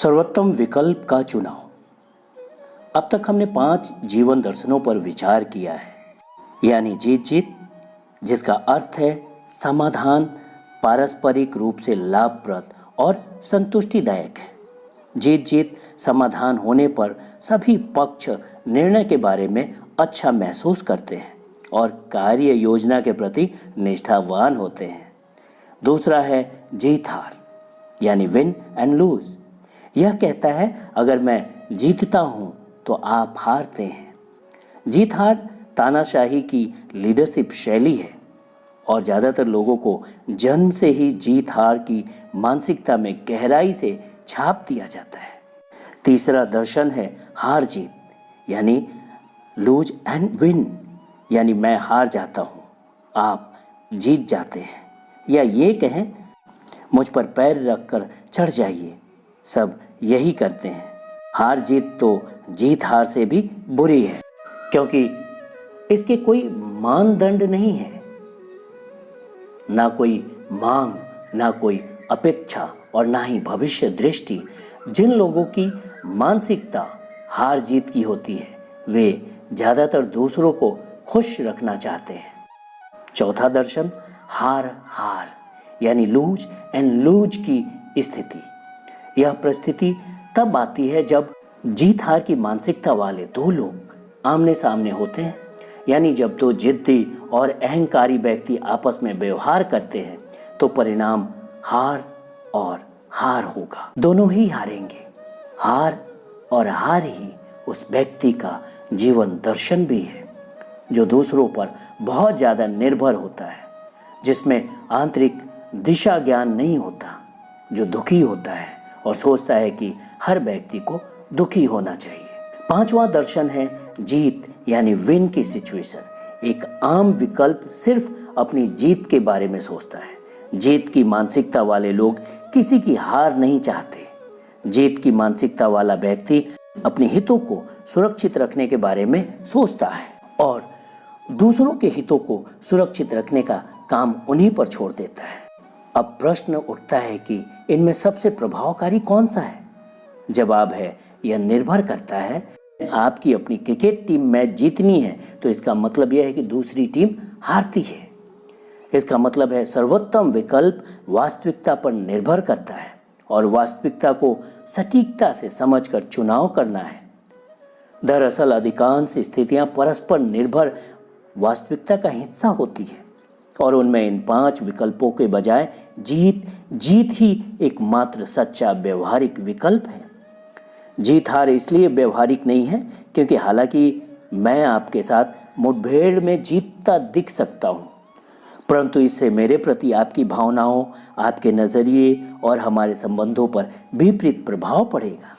सर्वोत्तम विकल्प का चुनाव। अब तक हमने 5 जीवन दर्शनों पर विचार किया है, यानी जीत जीत, जिसका अर्थ है समाधान पारस्परिक रूप से लाभप्रद और संतुष्टिदायक है। जीत जीत समाधान होने पर सभी पक्ष निर्णय के बारे में अच्छा महसूस करते हैं और कार्य योजना के प्रति निष्ठावान होते हैं। दूसरा है जीत हार, यानी विन एंड लूज। यह कहता है अगर मैं जीतता हूं तो आप हारते हैं। जीत हार तानाशाही की लीडरशिप शैली है और ज़्यादातर लोगों को जन्म से ही जीत हार की मानसिकता में गहराई से छाप दिया जाता है। तीसरा दर्शन है हार जीत, यानी लूज एंड विन, यानी मैं हार जाता हूँ, आप जीत जाते हैं। या ये कहें मुझ पर पैर रखकर चढ़ जाइए, सब यही करते हैं। हार जीत तो जीत हार से भी बुरी है, क्योंकि इसके कोई मानदंड नहीं है, ना कोई मांग, ना कोई अपेक्षा और ना ही भविष्य दृष्टि। जिन लोगों की मानसिकता हार जीत की होती है वे ज़्यादातर दूसरों को खुश रखना चाहते हैं। चौथा दर्शन हार हार, यानी लूज एंड लूज की स्थिति। यह परिस्थिति तब आती है जब जीत हार की मानसिकता वाले दो लोग आमने सामने होते हैं, यानी जब दो जिद्दी और अहंकारी व्यक्ति आपस में व्यवहार करते हैं तो परिणाम हार और हार होगा। दोनों ही हारेंगे। हार और हार ही उस व्यक्ति का जीवन दर्शन भी है जो दूसरों पर बहुत ज़्यादा निर्भर होता है, जिसमें आंतरिक दिशा ज्ञान नहीं होता, जो दुखी होता है और सोचता है कि हर व्यक्ति को दुखी होना चाहिए। पांचवा दर्शन है जीत, यानी विन की सिचुएशन। एक आम विकल्प सिर्फ अपनी जीत के बारे में सोचता है। जीत की मानसिकता वाले लोग किसी की हार नहीं चाहते। जीत की मानसिकता वाला व्यक्ति अपने हितों को सुरक्षित रखने के बारे में सोचता है और दूसरों के हितों को सुरक्षित रखने का काम उन्हीं पर छोड़ देता है। अब प्रश्न उठता है कि इनमें सबसे प्रभावकारी कौन सा है? जवाब है यह निर्भर करता है। आपकी अपनी क्रिकेट टीम मैच जीतनी है तो इसका मतलब यह है कि दूसरी टीम हारती है। इसका मतलब है सर्वोत्तम विकल्प वास्तविकता पर निर्भर करता है और वास्तविकता को सटीकता से समझकर चुनाव करना है। दरअसल अधिकांश स्थितियां परस्पर निर्भर वास्तविकता का हिस्सा होती है और उनमें इन 5 विकल्पों के बजाय जीत ही एकमात्र सच्चा व्यवहारिक विकल्प है। जीत हार इसलिए व्यवहारिक नहीं है क्योंकि हालांकि मैं आपके साथ मुठभेड़ में जीतता दिख सकता हूँ, परंतु इससे मेरे प्रति आपकी भावनाओं, आपके नज़रिए और हमारे संबंधों पर विपरीत प्रभाव पड़ेगा।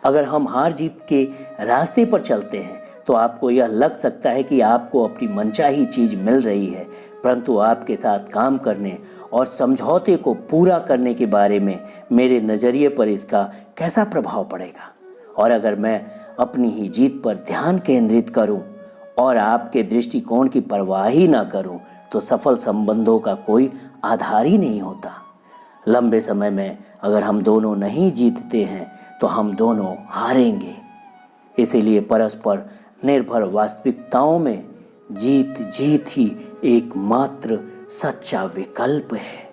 अगर हम हार जीत के रास्ते पर चलते हैं तो आपको यह लग सकता है कि आपको अपनी मनचाही चीज़ मिल रही है, परंतु आपके साथ काम करने और समझौते को पूरा करने के बारे में मेरे नज़रिए पर इसका कैसा प्रभाव पड़ेगा। और अगर मैं अपनी ही जीत पर ध्यान केंद्रित करूं और आपके दृष्टिकोण की परवाह ही ना करूं तो सफल संबंधों का कोई आधार ही नहीं होता। लंबे समय में अगर हम दोनों नहीं जीतते हैं तो हम दोनों हारेंगे। इसीलिए परस्पर निर्भर वास्तविकताओं में जीत ही एकमात्र सच्चा विकल्प है।